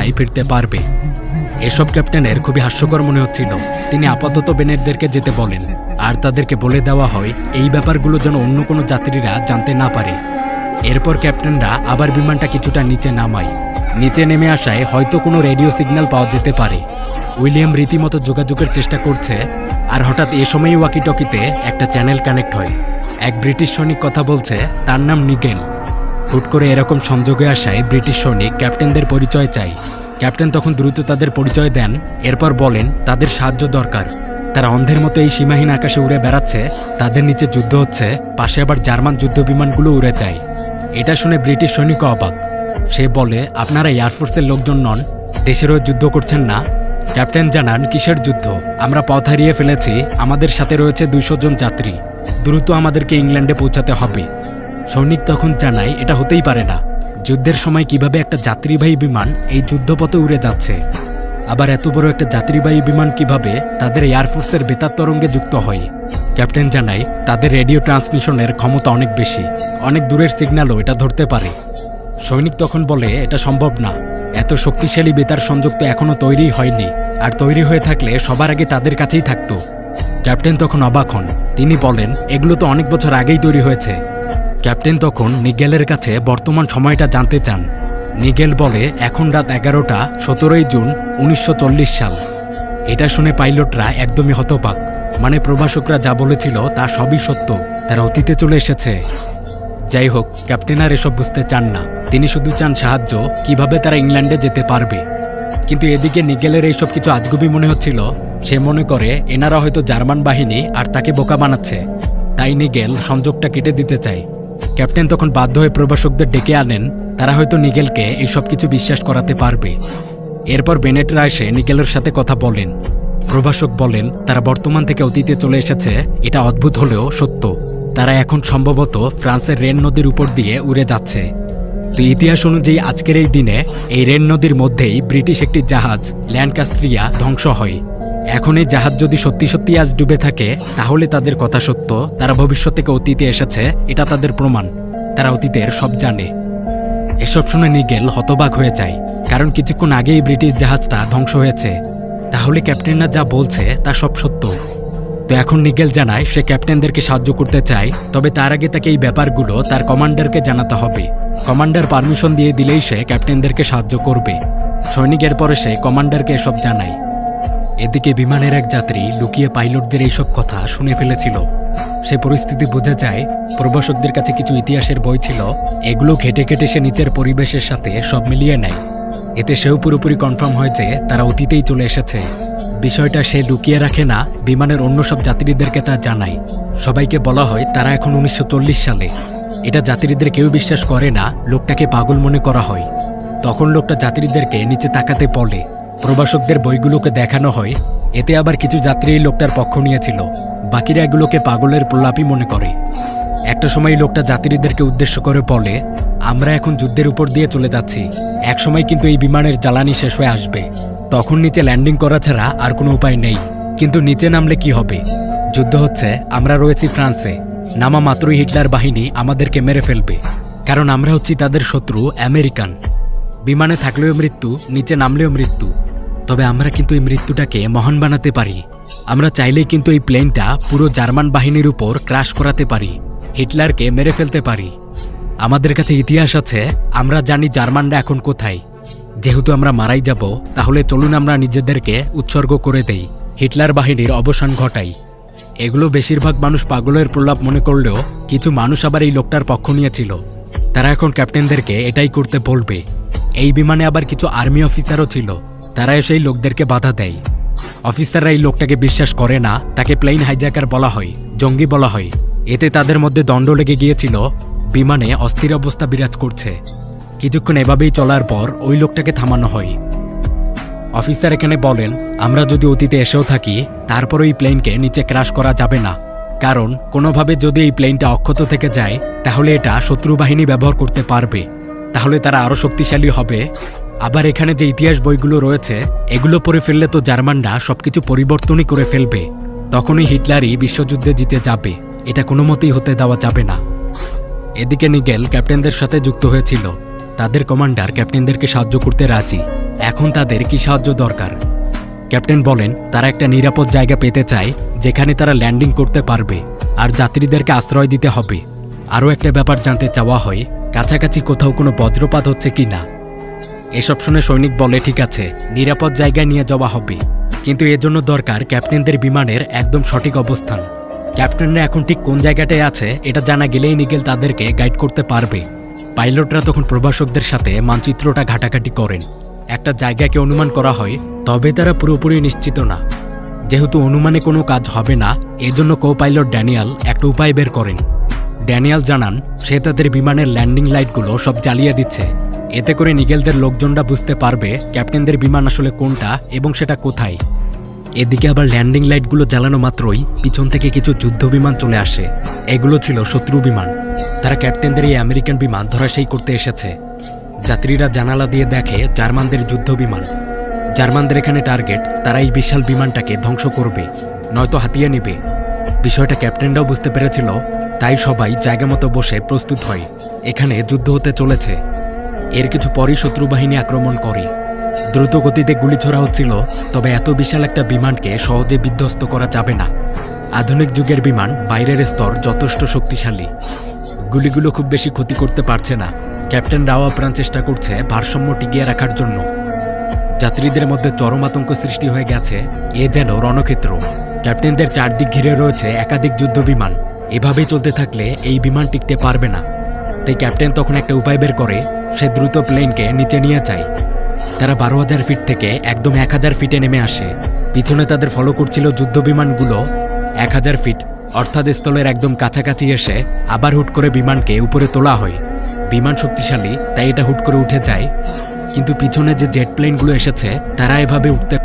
নিরাপত্তায় ফিরতে পারবে। এসব ক্যাপ্টেনের খুবই হাস্যকর মনে হচ্ছিল। তিনি আপাতত বেনেটদেরকে যেতে বলেন, আর তাদেরকে বলে দেওয়া হয় এই ব্যাপারগুলো যেন অন্য কোনো যাত্রীরা জানতে না পারে। এরপর ক্যাপ্টেনরা আবার বিমানটা কিছুটা নিচে নামায়। নিচে নেমে আসায় হয়তো কোনো রেডিও সিগন্যাল পাওয়া যেতে পারে। উইলিয়াম রীতিমতো যোগাযোগের চেষ্টা করছে, আর হঠাৎ এ সময়ই ওয়াকিটকিতে একটা চ্যানেল কানেক্ট হয়। এক ব্রিটিশ সৈনিক কথা বলছে, তার নাম নিগেল। হুট করে এরকম সংযোগে আসায় ব্রিটিশ সৈনিক ক্যাপ্টেনদের পরিচয় চায়। ক্যাপ্টেন তখন দ্রুত তাদের পরিচয় দেন, এরপর বলেন তাদের সাহায্য দরকার। তারা অন্ধের মতো এই সীমাহীন আকাশে উড়ে বেড়াচ্ছে, তাদের নিচে যুদ্ধ হচ্ছে, পাশে আবার জার্মান যুদ্ধ বিমানগুলো উড়ে যায়। এটা শুনে ব্রিটিশ সৈনিক অবাক। সে বলে, আপনারা এয়ারফোর্সের লোকজন নন, দেশেরও যুদ্ধ করছেন না? ক্যাপ্টেন জানান, কিসের যুদ্ধ? আমরা পথ হারিয়ে ফেলেছি, আমাদের সাথে রয়েছে 200 জন যাত্রী, দ্রুত আমাদেরকে ইংল্যান্ডে পৌঁছাতে হবে। সৈনিক তখন জানায়, এটা হতেই পারে না। যুদ্ধের সময় কিভাবে একটা যাত্রীবাহী বিমান এই যুদ্ধপথে উড়ে যাচ্ছে? আবার এত বড় একটা যাত্রীবাহী বিমান কিভাবে তাদের এয়ারফোর্সের বেতার তরঙ্গে যুক্ত হয়? ক্যাপ্টেন জানায়, তাদের রেডিও ট্রান্সমিশনের ক্ষমতা অনেক বেশি, অনেক দূরের সিগন্যালও এটা ধরতে পারে। সৈনিক তখন বলে, এটা সম্ভব না, এত শক্তিশালী বেতার সংযোগ তো এখনো তৈরি হয়নি, আর তৈরি হয়ে থাকলে সবার আগে তাদের কাছেই থাকতো। ক্যাপ্টেন তখন অবাক হন। তিনি বলেন, এগুলো তো অনেক বছর আগেই তৈরি হয়েছে। ক্যাপ্টেন তখন নিগেলের কাছে বর্তমান সময়টা জানতে চান। নিগেল বলে, এখন রাত 11টা, 17 জুন 1940 সাল। এটা শুনে পাইলটরা একদমই হতবাক। মানে প্রভাষকরা যা বলেছিল তা সবই সত্য, তারা অতীতে চলে এসেছে। যাই হোক, ক্যাপ্টেন আর এসব বুঝতে চান না। তিনি শুধু চান সাহায্য, কিভাবে তারা ইংল্যান্ডে যেতে পারবে। কিন্তু এদিকে নিগেলের এইসব কিছু আজগুবি মনে হচ্ছিল। সে মনে করে এনারা হয়তো জার্মান বাহিনী আর তাকে বোকা বানাচ্ছে, তাই নিগেল সংযোগটা কেটে দিতে চায়। ক্যাপ্টেন তখন বাধ্য হয়ে প্রভাষকদের ডেকে আনেন, তারা হয়তো নিগেলকে এইসব কিছু বিশ্বাস করাতে পারবে। এরপর বেনেটরা এসে নিগেলের সাথে কথা বলেন। প্রভাষক বলেন, তারা বর্তমান থেকে অতীতে চলে এসেছে, এটা অদ্ভুত হলেও সত্য। তারা এখন সম্ভবত ফ্রান্সের রেন নদীর উপর দিয়ে উড়ে যাচ্ছে। তো ইতিহাস অনুযায়ী আজকের এই দিনে এই রেন নদীর মধ্যেই ব্রিটিশ একটি জাহাজ ল্যান্কাস্ট্রিয়া ধ্বংস হয়। এখন এই জাহাজ যদি সত্যি সত্যি আজ ডুবে থাকে, তাহলে তাদের কথা সত্য, তারা ভবিষ্যৎ থেকে অতীতে এসেছে, এটা তাদের প্রমাণ। তারা অতীতের সব জানে। এসব শুনে নিগেল হতবাক হয়ে যায়, কারণ কিছুক্ষণ আগেই ব্রিটিশ জাহাজটা ধ্বংস হয়েছে। তাহলে ক্যাপ্টেনরা যা বলছে তা সব সত্য। তো এখন নিগেল জানায় সে ক্যাপ্টেনদেরকে সাহায্য করতে চায়, তবে তার আগে তাকে এই ব্যাপারগুলো তার কমান্ডারকে জানাতে হবে। কমান্ডার পারমিশন দিয়ে দিলেই সে ক্যাপ্টেনদেরকে সাহায্য করবে। সৈনিকের পরে সে কমান্ডারকে এসব জানায়। এদিকে বিমানের এক যাত্রী লুকিয়ে পাইলটদের এইসব কথা শুনে ফেলেছিল। সে পরিস্থিতি বুঝে যায়। প্রভাষকদের কাছে কিছু ইতিহাসের বই ছিল, এগুলো ঘেটে ঘেটে সে নিচের পরিবেশের সাথে সব মিলিয়ে নেয়। এতে সেও পুরোপুরি কনফার্ম হয় যে তারা অতীতেই চলে এসেছে। বিষয়টা সে লুকিয়ে রাখে না, বিমানের অন্য সব যাত্রীদেরকে তা জানায়। সবাইকে বলা হয় তারা এখন 1940 সালে। এটা যাত্রীদের কেউ বিশ্বাস করে না, লোকটাকে পাগল মনে করা হয়। তখন লোকটা যাত্রীদেরকে নিচে তাকাতে বলে। প্রভাষকদের বইগুলোকে দেখানো হয়। এতে আবার কিছু যাত্রী এই লোকটার পক্ষ নিয়েছিল, বাকিরা এগুলোকে পাগলের প্রলাপই মনে করে। একটা সময় লোকটা যাত্রীদেরকে উদ্দেশ্য করে বলে, আমরা এখন যুদ্ধের উপর দিয়ে চলে যাচ্ছি, এক সময় কিন্তু এই বিমানের জ্বালানি শেষ হয়ে আসবে, তখন নিচে ল্যান্ডিং করা ছাড়া আর কোনো উপায় নেই। কিন্তু নিচে নামলে কি হবে? যুদ্ধ হচ্ছে, আমরা রয়েছি ফ্রান্সে, নামা মাত্রই হিটলার বাহিনী আমাদেরকে মেরে ফেলবে, কারণ আমরা হচ্ছি তাদের শত্রু আমেরিকান। বিমানে থাকলেও মৃত্যু, নিচে নামলেও মৃত্যু। তবে আমরা কিন্তু এই মৃত্যুটাকে মহান বানাতে পারি। আমরা চাইলেই কিন্তু এই প্লেনটা পুরো জার্মান বাহিনীর উপর ক্র্যাশ করাতে পারি, হিটলারকে মেরে ফেলতে পারি। আমাদের কাছে ইতিহাস আছে, আমরা জানি জার্মানরা এখন কোথায়। যেহেতু আমরা মারাই যাব, তাহলে চলুন আমরা নিজেদেরকে উৎসর্গ করে দেই, হিটলার বাহিনীর অবসান ঘটাই। এগুলো বেশিরভাগ মানুষ পাগলের প্রলাপ মনে করলেও কিছু মানুষ আবার এই লোকটার পক্ষ নিয়েছিল। তারা এখন ক্যাপ্টেনদেরকে এটাই করতে বলবে। এই বিমানে আবার কিছু আর্মি অফিসারও ছিল, তারা এসে এই লোকদেরকে বাধা দেয়। অফিসাররা এই লোকটাকে বিশ্বাস করে না, তাকে প্লেন হাইজ্যাকার বলা হয়, জঙ্গি বলা হয়। এতে তাদের মধ্যে দ্বন্দ্ব লেগে গিয়েছিল, বিমানে অস্থির অবস্থা বিরাজ করছে। কিছুক্ষণ এভাবেই চলার পর ওই লোকটাকে থামানো হয়। অফিসার এখানে বলেন, আমরা যদি অতীতে এসেও থাকি, তারপর ওই প্লেনকে নিচে ক্র্যাশ করা যাবে না, কারণ কোনোভাবে যদি এই প্লেনটা অক্ষত থেকে যায়, তাহলে এটা শত্রু বাহিনী ব্যবহার করতে পারবে, তাহলে তারা আরও শক্তিশালী হবে। আবার এখানে যে ইতিহাস বইগুলো রয়েছে, এগুলো পড়ে ফেললে তো জার্মানরা সবকিছু পরিবর্তনই করে ফেলবে, তখনই হিটলারই বিশ্বযুদ্ধে জিতে যাবে, এটা কোনো মতেই হতে দেওয়া যাবে না। এদিকে নিগেল ক্যাপ্টেনদের সাথে যুক্ত হয়েছিল, তাদের কমান্ডার ক্যাপ্টেনদেরকে সাহায্য করতে রাজি। এখন তাদের কি সাহায্য দরকার? ক্যাপ্টেন বলেন তারা একটা নিরাপদ জায়গা পেতে চায় যেখানে তারা ল্যান্ডিং করতে পারবে আর যাত্রীদেরকে আশ্রয় দিতে হবে। আরও একটা ব্যাপার জানতে চাওয়া হয়, কাছাকাছি কোথাও কোনো বজ্রপাত হচ্ছে কি না। এসব শুনে সৈনিক বলে ঠিক আছে, নিরাপদ জায়গায় নিয়ে যাওয়া হবে, কিন্তু এর জন্য দরকার ক্যাপ্টেনদের বিমানের একদম সঠিক অবস্থান। ক্যাপ্টেনরা এখন ঠিক কোন জায়গাটায় আছে এটা জানা গেলেই নিগেল তাদেরকে গাইড করতে পারবে। পাইলটরা তখন প্রভাষকদের সাথে মানচিত্রটা ঘাটাঘাটি করেন। একটা জায়গাকে অনুমান করা হয়, তবে তারা পুরোপুরি নিশ্চিত না। যেহেতু অনুমানে কোনো কাজ হবে না, এজন্য কো পাইলট ড্যানিয়াল একটা উপায় বের করেন। ড্যানিয়াল জানান সে তাদের বিমানের ল্যান্ডিং লাইটগুলো সব জ্বালিয়ে দিচ্ছে। এতে করে নিগেলদের লোকজনরা বুঝতে পারবে ক্যাপ্টেনদের বিমান আসলে কোনটা এবং সেটা কোথায়। এদিকে আবার ল্যান্ডিং লাইটগুলো জ্বালানো মাত্রই পিছন থেকে কিছু যুদ্ধ বিমান চলে আসে। এগুলো ছিল শত্রু বিমান। তারা ক্যাপ্টেনদের এই আমেরিকান বিমান ধরাশায়ী করতে এসেছে। যাত্রীরা জানালা দিয়ে দেখে জার্মানদের যুদ্ধ বিমান। জার্মানদের এখানে টার্গেট, তারা এই বিশাল বিমানটাকে ধ্বংস করবে, নয়তো হাতিয়ে নেবে। বিষয়টা ক্যাপ্টেনরাও বুঝতে পেরেছিল, তাই সবাই জায়গা মতো বসে প্রস্তুত হয়। এখানে যুদ্ধ হতে চলেছে। এর কিছু পরই শত্রু বাহিনী আক্রমণ করে। দ্রুত গতিতে গুলি ছোড়া হচ্ছিল, তবে এত বিশাল একটা বিমানকে সহজে বিধ্বস্ত করা যাবে না। আধুনিক যুগের বিমান বাইরের স্তর যথেষ্ট শক্তিশালী। গুলিগুলো খুব বেশি ক্ষতি করতে পারছে না। ক্যাপ্টেন রাও আপ্রাণ চেষ্টা করছে ভারসাম্য টিকিয়ে রাখার জন্য। যাত্রীদের মধ্যে চরম আতঙ্ক সৃষ্টি হয়ে গেছে। এ যেন রণক্ষেত্র। ক্যাপ্টেনদের চারদিক ঘিরে রয়েছে একাধিক যুদ্ধ বিমান। এভাবেই চলতে থাকলে এই বিমান টিকতে পারবে না। তাই ক্যাপ্টেন তখন একটা উপায় বের করে, সে দ্রুত প্লেনকে নিচে নিয়ে যায়। তারা 12,000 ফিট থেকে একদম 1,000 ফিটে নেমে আসে। পিছনে তাদের ফলো করছিল যুদ্ধ বিমানগুলো। 1,000 ফিট অর্থাৎ স্থলের একদম কাছাকাছি এসে আবার হুট করে বিমানকে উপরে তোলা হয়। বিমান শক্তিশালী, তাই এটা হুট করে উঠে যায়। কিন্তু পিছনে যে জেট প্লেনগুলো এসেছে তারা এভাবে উঠতে